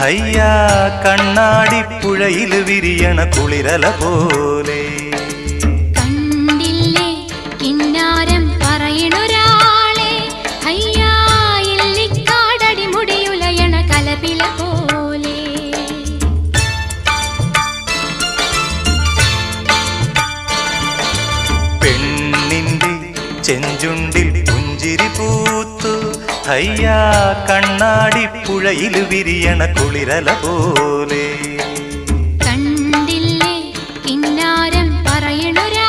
അയ്യാ കണ്ണാടിപ്പുഴയിൽ വിരിയണ കുളിരല പോലെ. കണ്ടില്ലേ കിന്നാരം പറയണൊരാളെ, അയ്യാ ഇല്ലിക്കാടടി മുടിയുലയണ കലപില പോലെ. പെണ്ണിന്റെ ചെഞ്ചുണ്ടിൽ പുഞ്ചിരി പൂത്തു, അയ്യാ കണ്ണാടിപ്പുഴയിൽ വിരിയണ കുളിരല പോലെ. കണ്ടില്ലേ കിന്നാരം പറയണൊരാളെ,